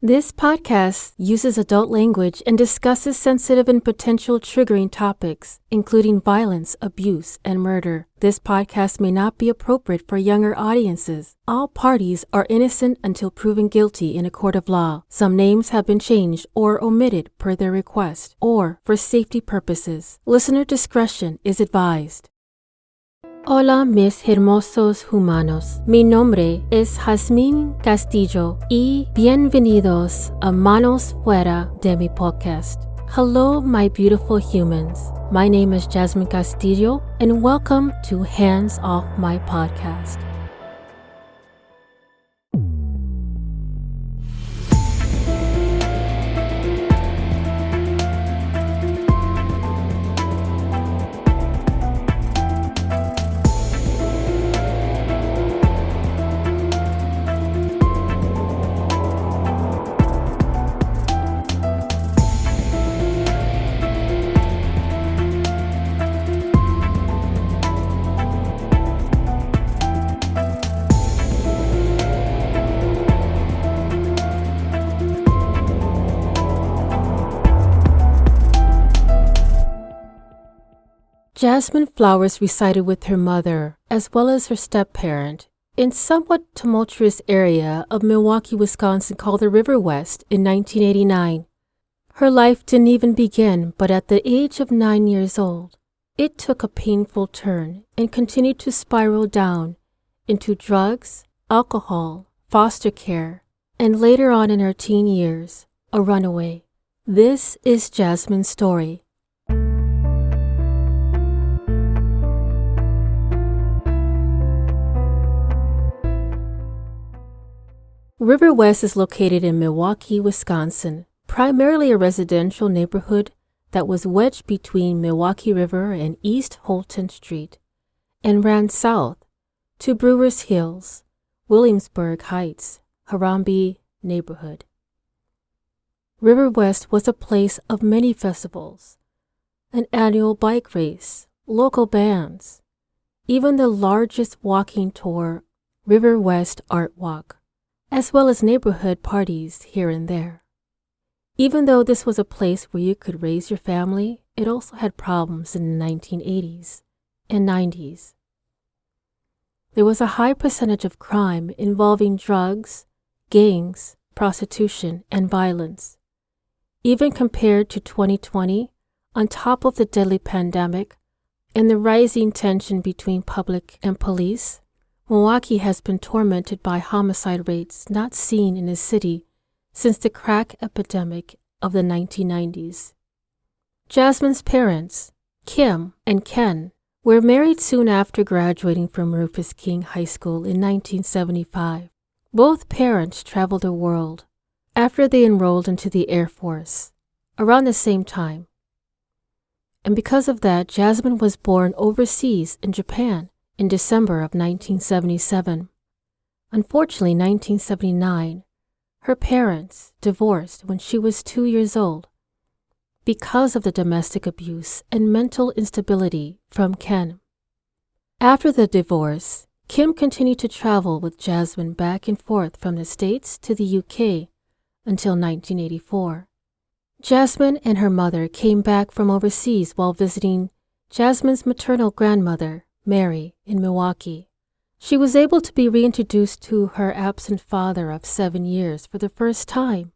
This podcast uses adult language and discusses sensitive and potential triggering topics, including violence, abuse, and murder. This podcast may not be appropriate for younger audiences. All parties are innocent until proven guilty in a court of law. Some names have been changed or omitted per their request or for safety purposes. Listener discretion is advised. Hola mis hermosos humanos, mi nombre es Jasmine Castillo y bienvenidos a Manos Fuera de mi podcast. Hello my beautiful humans, my name is Jasmine Castillo and welcome to Hands Off My Podcast. Jasmine Flowers resided with her mother, as well as her step-parent, in somewhat tumultuous area of Milwaukee, Wisconsin called the Riverwest in 1989. Her life didn't even begin, but at the age of 9 years old, it took a painful turn and continued to spiral down into drugs, alcohol, foster care, and later on in her teen years, a runaway. This is Jasmine's story. Riverwest is located in Milwaukee, Wisconsin, primarily a residential neighborhood that was wedged between Milwaukee River and East Holton Street and ran south to Brewers Hills, Williamsburg Heights, Harambee neighborhood. Riverwest was a place of many festivals, an annual bike race, local bands, even the largest walking tour, Riverwest Art Walk, as well as neighborhood parties here and there. Even though this was a place where you could raise your family, it also had problems in the 1980s and 90s. There was a high percentage of crime involving drugs, gangs, prostitution, and violence. Even compared to 2020, on top of the deadly pandemic and the rising tension between public and police, Milwaukee has been tormented by homicide rates not seen in a city since the crack epidemic of the 1990s. Jasmine's parents, Kim and Ken, were married soon after graduating from Rufus King High School in 1975. Both parents traveled the world after they enrolled into the Air Force around the same time. And because of that, Jasmine was born overseas in Japan in December of 1977. Unfortunately, 1979, her parents divorced when she was 2 years old because of the domestic abuse and mental instability from Ken. After the divorce, Kim continued to travel with Jasmine back and forth from the States to the UK until 1984. Jasmine and her mother came back from overseas while visiting Jasmine's maternal grandmother, Mary, in Milwaukee. She was able to be reintroduced to her absent father of 7 years for the first time.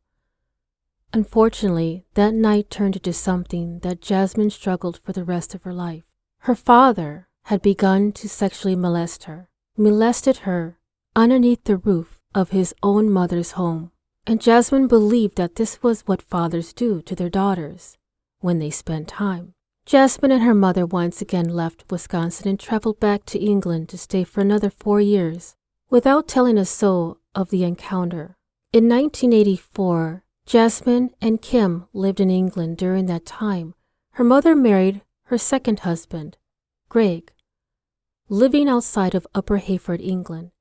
Unfortunately, that night turned into something that Jasmine struggled for the rest of her life. Her father had begun to sexually molested her underneath the roof of his own mother's home, and Jasmine believed that this was what fathers do to their daughters when they spend time. Jasmine and her mother once again left Wisconsin and traveled back to England to stay for another 4 years without telling a soul of the encounter. In 1984, Jasmine and Kim lived in England during that time. Her mother married her second husband, Greg, living outside of Upper Hayford, England,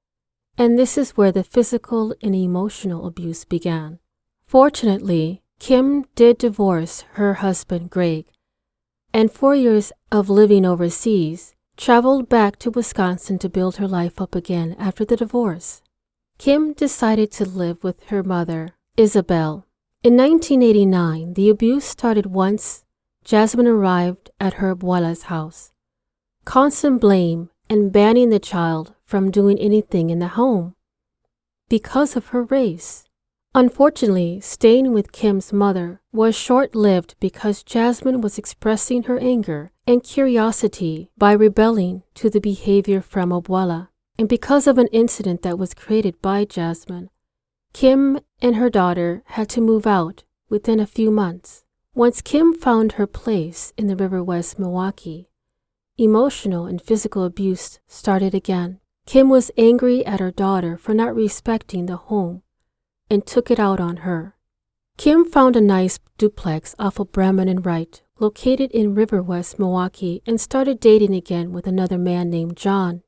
and this is where the physical and emotional abuse began. Fortunately, Kim did divorce her husband, Greg, and 4 years of living overseas, traveled back to Wisconsin to build her life up again after the divorce. Kim decided to live with her mother Isabel. In 1989, the abuse started once Jasmine arrived at her abuela's house. Constant blame and banning the child from doing anything in the home because of her race. Unfortunately, staying with Kim's mother was short-lived because Jasmine was expressing her anger and curiosity by rebelling to the behavior from abuela. And because of an incident that was created by Jasmine, Kim and her daughter had to move out within a few months. Once Kim found her place in the Riverwest, Milwaukee, emotional and physical abuse started again. Kim was angry at her daughter for not respecting the home and took it out on her. Kim found a nice duplex off of Bremen and Wright, located in Riverwest, Milwaukee, and started dating again with another man named John.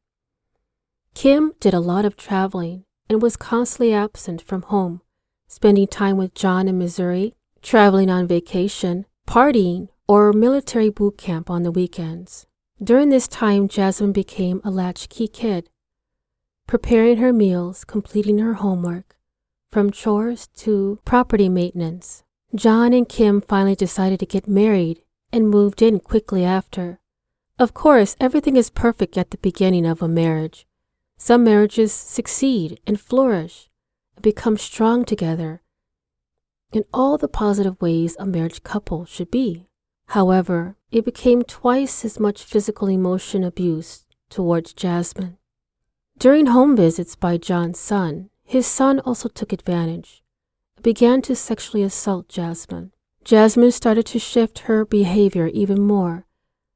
Kim did a lot of traveling and was constantly absent from home, spending time with John in Missouri, traveling on vacation, partying, or military boot camp on the weekends. During this time, Jasmine became a latchkey kid, preparing her meals, completing her homework, from chores to property maintenance. John and Kim finally decided to get married and moved in quickly after. Of course, everything is perfect at the beginning of a marriage. Some marriages succeed and flourish and become strong together in all the positive ways a marriage couple should be. However, it became twice as much physical emotion abuse towards Jasmine. During home visits by John's son, his son also took advantage and began to sexually assault Jasmine. Jasmine started to shift her behavior even more,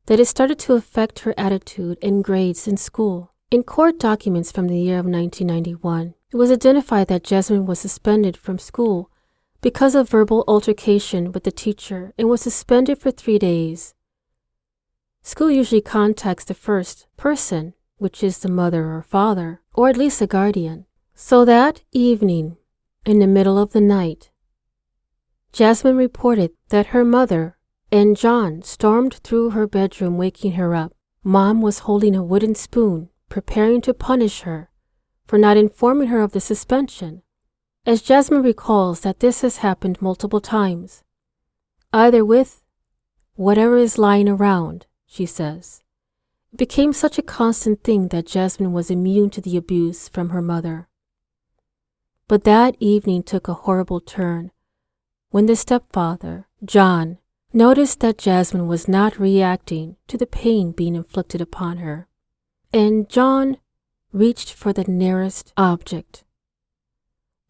that it started to affect her attitude and grades in school. In court documents from the year of 1991, it was identified that Jasmine was suspended from school because of verbal altercation with the teacher and was suspended for 3 days. School usually contacts the first person, which is the mother or father, or at least a guardian. So that evening, in the middle of the night, Jasmine reported that her mother and John stormed through her bedroom, waking her up. Mom was holding a wooden spoon, preparing to punish her for not informing her of the suspension. As Jasmine recalls that this has happened multiple times, either with whatever is lying around, she says. It became such a constant thing that Jasmine was immune to the abuse from her mother. But that evening took a horrible turn when the stepfather, John, noticed that Jasmine was not reacting to the pain being inflicted upon her. And John reached for the nearest object,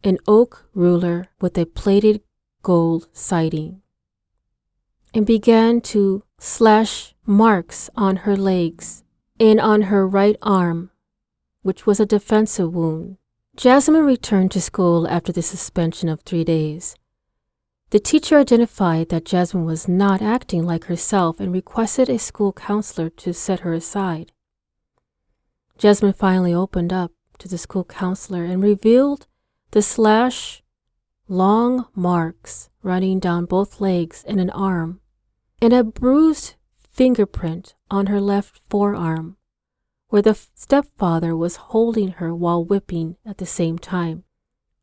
an oak ruler with a plated gold siding, and began to slash marks on her legs and on her right arm, which was a defensive wound. Jasmine returned to school after the suspension of 3 days. The teacher identified that Jasmine was not acting like herself and requested a school counselor to set her aside. Jasmine finally opened up to the school counselor and revealed the long marks running down both legs and an arm, and a bruised fingerprint on her left forearm, where the stepfather was holding her while whipping at the same time.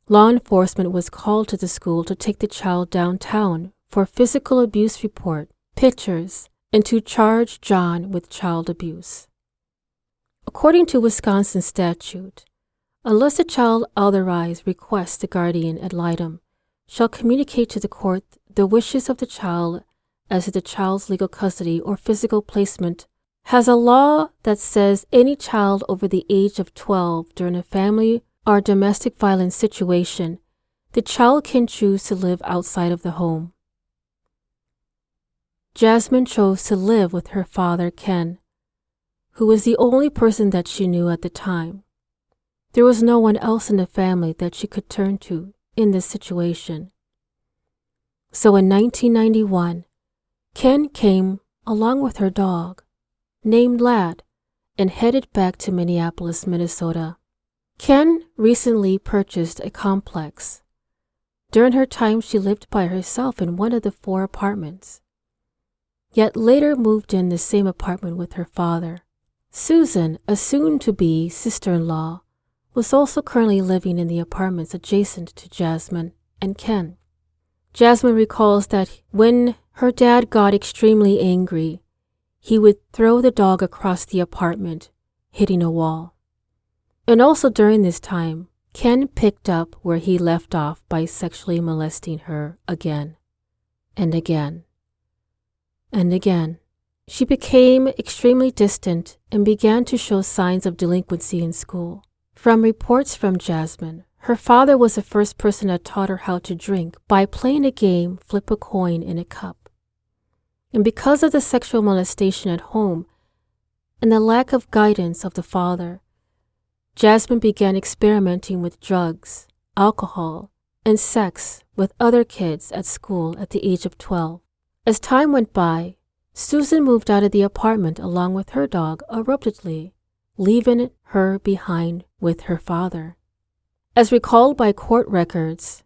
Law enforcement was called to the school to take the child downtown for a physical abuse report, pictures, and to charge John with child abuse. According to Wisconsin statute, unless the child otherwise requests the guardian ad litem shall communicate to the court the wishes of the child as to the child's legal custody or physical placement, has a law that says any child over the age of 12 during a family or domestic violence situation, the child can choose to live outside of the home. Jasmine chose to live with her father, Ken, who was the only person that she knew at the time. There was no one else in the family that she could turn to in this situation. So in 1991, Ken came along with her dog, named Lad, and headed back to Minneapolis, Minnesota. Ken recently purchased a complex. During her time, she lived by herself in one of the 4 apartments, yet later moved in the same apartment with her father. Susan, a soon-to-be sister-in-law, was also currently living in the apartments adjacent to Jasmine. and Ken. Jasmine recalls that when her dad got extremely angry, he would throw the dog across the apartment, hitting a wall. And also during this time, Ken picked up where he left off by sexually molesting her again and again and again. She became extremely distant and began to show signs of delinquency in school. From reports from Jasmine, her father was the first person that taught her how to drink by playing a game, flip a coin in a cup. And because of the sexual molestation at home and the lack of guidance of the father, Jasmine began experimenting with drugs, alcohol, and sex with other kids at school at the age of 12. As time went by, Susan moved out of the apartment along with her dog abruptly, leaving her behind with her father. As recalled by court records,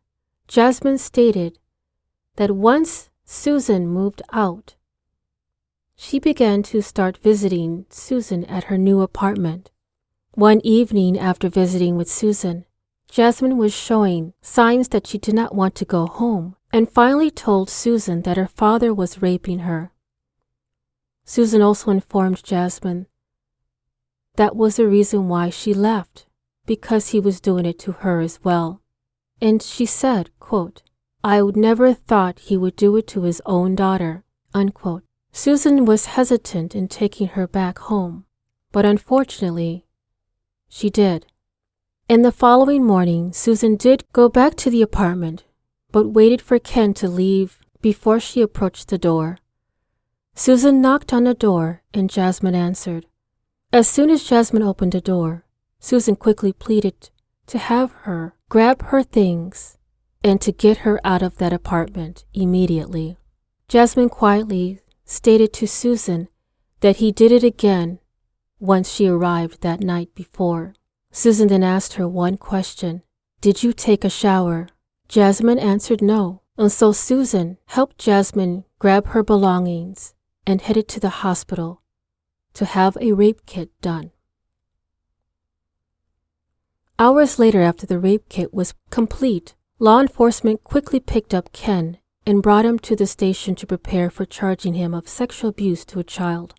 Jasmine stated that once Susan moved out, she began to start visiting Susan at her new apartment. One evening after visiting with Susan, Jasmine was showing signs that she did not want to go home and finally told Susan that her father was raping her. Susan also informed Jasmine that was the reason why she left, because he was doing it to her as well. And she said, quote, "I would never thought he would do it to his own daughter," unquote. Susan was hesitant in taking her back home, but unfortunately, she did. In the following morning, Susan did go back to the apartment, but waited for Ken to leave before she approached the door. Susan knocked on the door and Jasmine answered. As soon as Jasmine opened the door, Susan quickly pleaded to have her grab her things and to get her out of that apartment immediately. Jasmine quietly stated to Susan that he did it again once she arrived that night before. Susan then asked her one question: "Did you take a shower?" Jasmine answered no, and so Susan helped Jasmine grab her belongings and headed to the hospital to have a rape kit done. Hours later, after the rape kit was complete, law enforcement quickly picked up Ken and brought him to the station to prepare for charging him of sexual abuse to a child.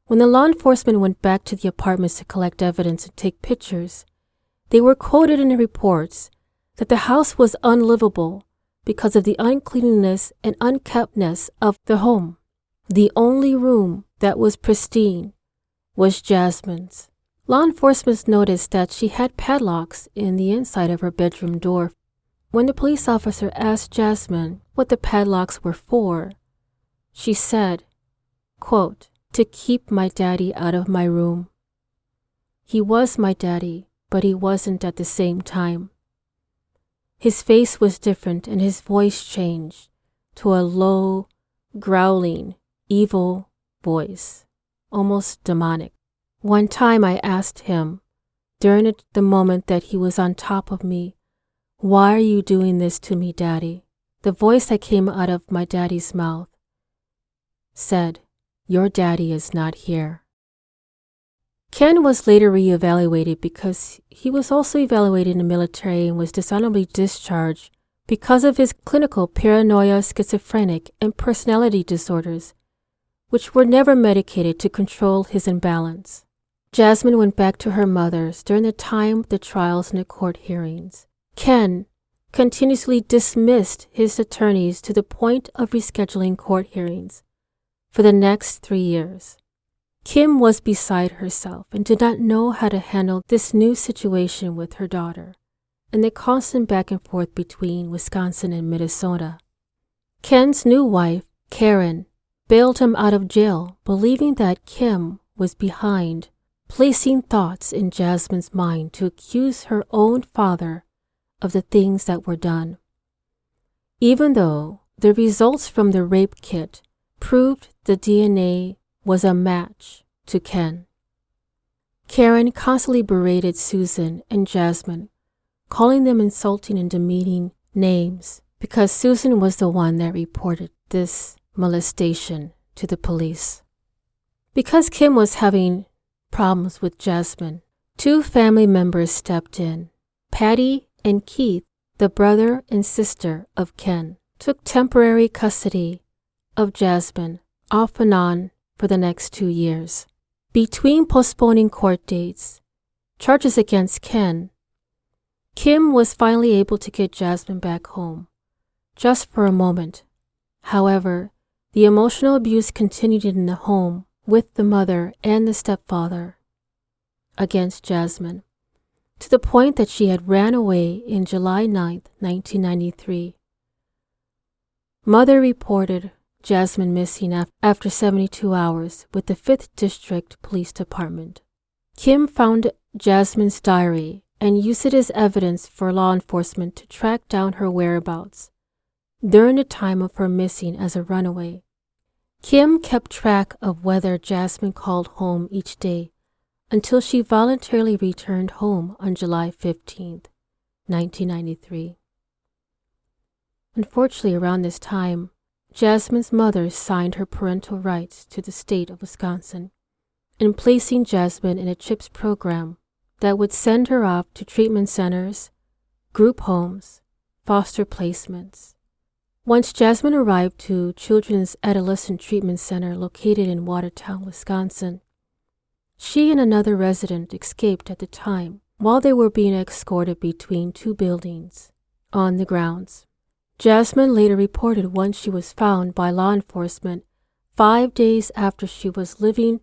When the law enforcement went back to the apartments to collect evidence and take pictures, they were quoted in the reports that the house was unlivable because of the uncleanliness and unkeptness of the home. The only room that was pristine was Jasmine's. Law enforcement noticed that she had padlocks in the inside of her bedroom door. When the police officer asked Jasmine what the padlocks were for, she said, quote, "To keep my daddy out of my room. He was my daddy, but he wasn't at the same time. His face was different and his voice changed to a low, growling, evil voice, almost demonic. One time I asked him, during the moment that he was on top of me, 'Why are you doing this to me, Daddy?' The voice that came out of my daddy's mouth said, 'Your daddy is not here.'" Ken was later reevaluated because he was also evaluated in the military and was dishonorably discharged because of his clinical paranoia, schizophrenic, and personality disorders, which were never medicated to control his imbalance. Jasmine went back to her mother's during the time of the trials and the court hearings. Ken continuously dismissed his attorneys to the point of rescheduling court hearings for the next 3 years. Kim was beside herself and did not know how to handle this new situation with her daughter and the constant back and forth between Wisconsin and Minnesota. Ken's new wife, Karen, bailed him out of jail, believing that Kim was behind, placing thoughts in Jasmine's mind to accuse her own father of the things that were done. Even though the results from the rape kit proved the DNA was a match to Ken. Karen constantly berated Susan and Jasmine, calling them insulting and demeaning names because Susan was the one that reported this molestation to the police. Because Kim was having problems with Jasmine, 2 family members stepped in. Patty and Keith the brother and sister of Ken, took temporary custody of Jasmine off and on for the next 2 years. Between postponing court dates, charges against Ken, Kim was finally able to get Jasmine back home, just for a moment. However, the emotional abuse continued in the home with the mother and the stepfather against Jasmine, to the point that she had ran away in July 9, 1993. Mother reported Jasmine missing after 72 hours with the 5th District Police Department. Kim found Jasmine's diary and used it as evidence for law enforcement to track down her whereabouts during the time of her missing as a runaway. Kim kept track of whether Jasmine called home each day until she voluntarily returned home on July 15, 1993. Unfortunately, around this time, Jasmine's mother signed her parental rights to the state of Wisconsin in placing Jasmine in a CHIPS program that would send her off to treatment centers, group homes, foster placements. Once Jasmine arrived to Children's Adolescent Treatment Center located in Watertown, Wisconsin, she and another resident escaped at the time while they were being escorted between 2 buildings on the grounds. Jasmine later reported once she was found by law enforcement 5 days after she was living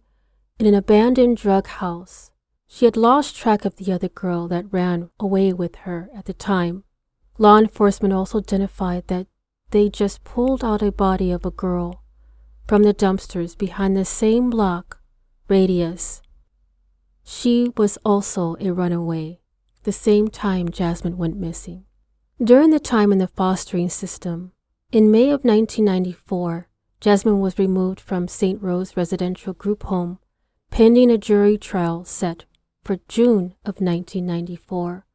in an abandoned drug house. She had lost track of the other girl that ran away with her at the time. Law enforcement also identified that they just pulled out a body of a girl from the dumpsters behind the same block radius. She was also a runaway, the same time Jasmine went missing. During the time in the fostering system, in May of 1994, Jasmine was removed from St. Rose Residential Group Home, pending a jury trial set for June of 1994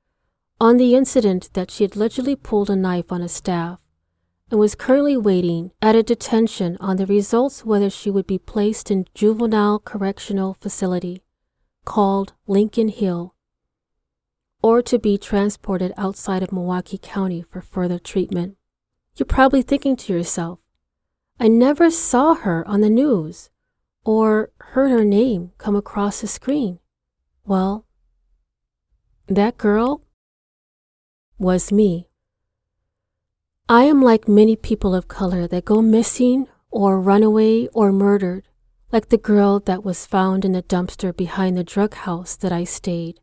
on the incident that she had allegedly pulled a knife on a staff, and was currently waiting at a detention on the results whether she would be placed in juvenile correctional facility called Lincoln Hill or to be transported outside of Milwaukee County for further treatment. You're probably thinking to yourself, I never saw her on the news or heard her name come across the screen. Well, that girl was me. I am like many people of color that go missing or run away or murdered, like the girl that was found in the dumpster behind the drug house that I stayed.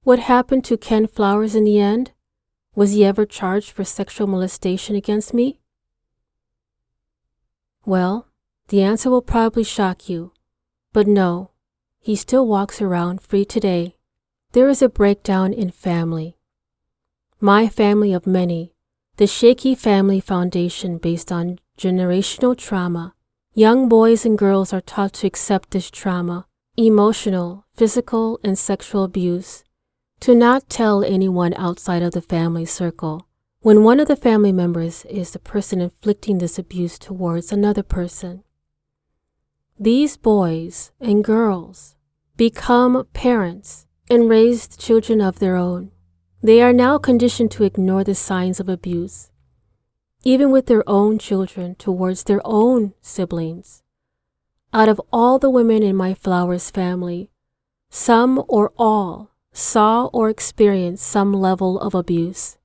What happened to Ken Flowers in the end? Was he ever charged for sexual molestation against me? Well, the answer will probably shock you, but no, he still walks around free today. There is a breakdown in family. My family of many, the shaky family foundation based on generational trauma. Young boys and girls are taught to accept this trauma, emotional, physical, and sexual abuse, to not tell anyone outside of the family circle when one of the family members is the person inflicting this abuse towards another person. These boys and girls become parents and raise children of their own. They are now conditioned to ignore the signs of abuse, even with their own children, towards their own siblings. Out of all the women in my Flowers family, some or all saw or experienced some level of abuse,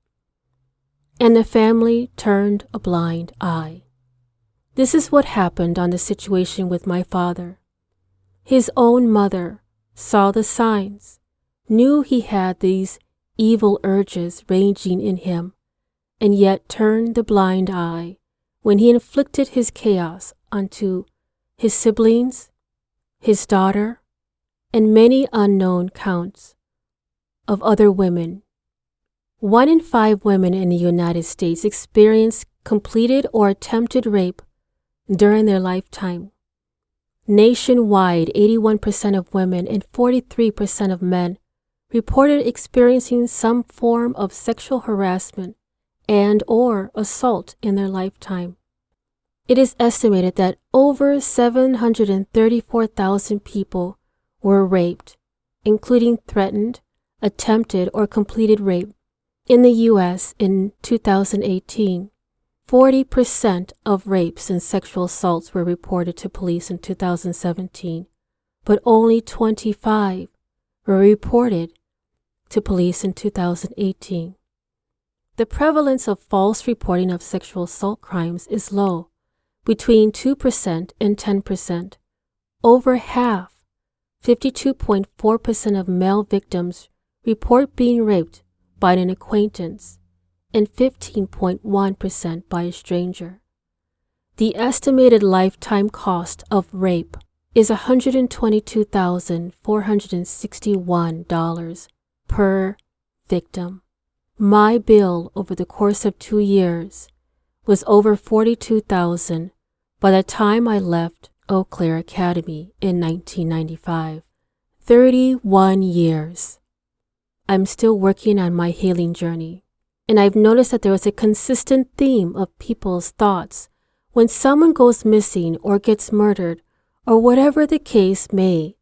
and the family turned a blind eye. This is what happened on the situation with my father. His own mother saw the signs, knew he had these evil urges raging in him, and yet turned the blind eye when he inflicted his chaos onto his siblings, his daughter, and many unknown counts of other women. 1 in 5 women in the United States experience completed or attempted rape during their lifetime. Nationwide, 81% of women and 43% of men reported experiencing some form of sexual harassment and or assault in their lifetime. It is estimated that over 734,000 people were raped, including threatened, attempted, or completed rape In the U.S. in 2018, 40% of rapes and sexual assaults were reported to police in 2017, but only 25 were reported to police in 2018. The prevalence of false reporting of sexual assault crimes is low, between 2% and 10%. Over half, 52.4% of male victims report being raped by an acquaintance and 15.1% by a stranger. The estimated lifetime cost of rape is $122,461 per victim. My bill over the course of 2 years was over $42,000 by the time I left Eau Claire Academy in 1995. 31 years. I'm still working on my healing journey, and I've noticed that there is a consistent theme of people's thoughts when someone goes missing or gets murdered or whatever the case may.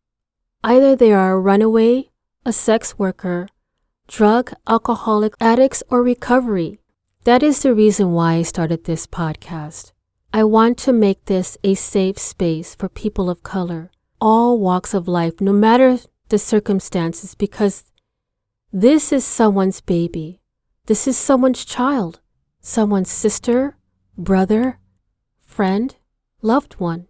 Either they are a runaway, a sex worker, drug, alcoholic addicts, or recovery. That is the reason why I started this podcast. I want to make this a safe space for people of color, all walks of life, no matter the circumstances, because this is someone's baby. This is someone's child, someone's sister, brother, friend, loved one.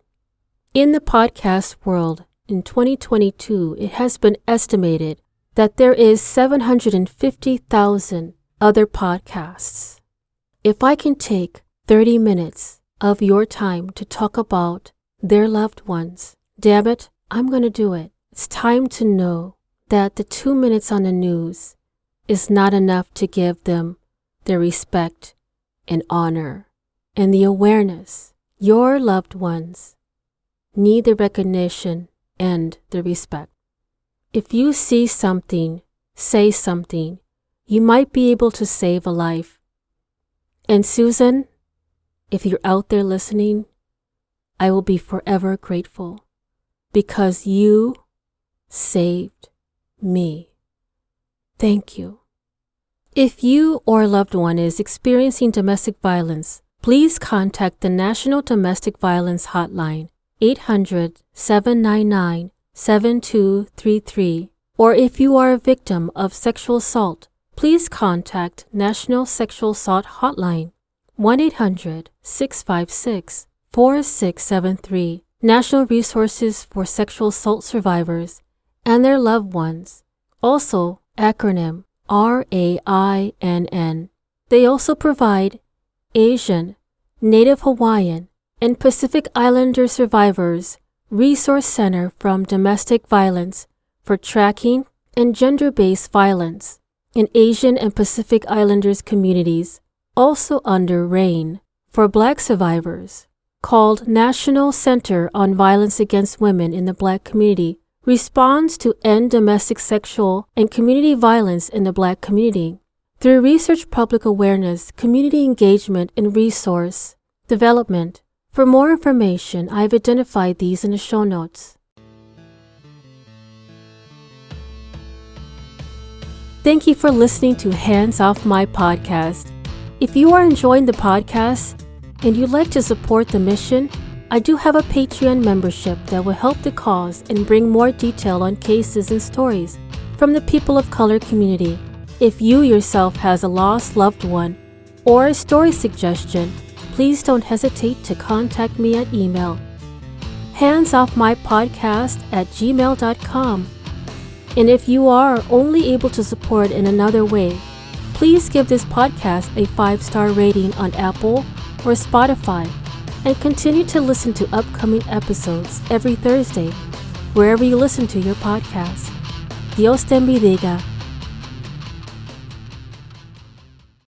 In the podcast world, in 2022, it has been estimated that there is 750,000 other podcasts. If I can take 30 minutes of your time to talk about their loved ones, damn it, I'm going to do it. It's time to know that the 2 minutes on the news is not enough to give them the respect and honor and the awareness. Your loved ones need the recognition and the respect. If you see something, say something, you might be able to save a life. And Susan, if you're out there listening, I will be forever grateful because you saved me. Thank you. If you or a loved one is experiencing domestic violence, please contact the National Domestic Violence Hotline, 800-799-7233. Or if you are a victim of sexual assault, please contact National Sexual Assault Hotline, 1-800-656-4673. National Resources for Sexual Assault Survivors and their loved ones. Also, acronym RAINN. They also provide Asian, Native Hawaiian, and Pacific Islander survivors Resource Center from Domestic Violence for tracking and gender-based violence in Asian and Pacific Islanders communities, also under RAIN, for Black survivors, called National Center on Violence Against Women in the Black Community, responds to end domestic sexual and community violence in the Black community. Through research, public awareness, community engagement, and resource development. For more information, I've identified these in the show notes. Thank you for listening to Hands Off My Podcast. If you are enjoying the podcast and you'd like to support the mission, I do have a Patreon membership that will help the cause and bring more detail on cases and stories from the people of color community. If you yourself has a lost loved one or a story suggestion, please don't hesitate to contact me at email, handsoffmypodcast@gmail.com. And if you are only able to support in another way, please give this podcast a 5-star rating on Apple or Spotify and continue to listen to upcoming episodes every Thursday, wherever you listen to your podcast. Dios te bendiga.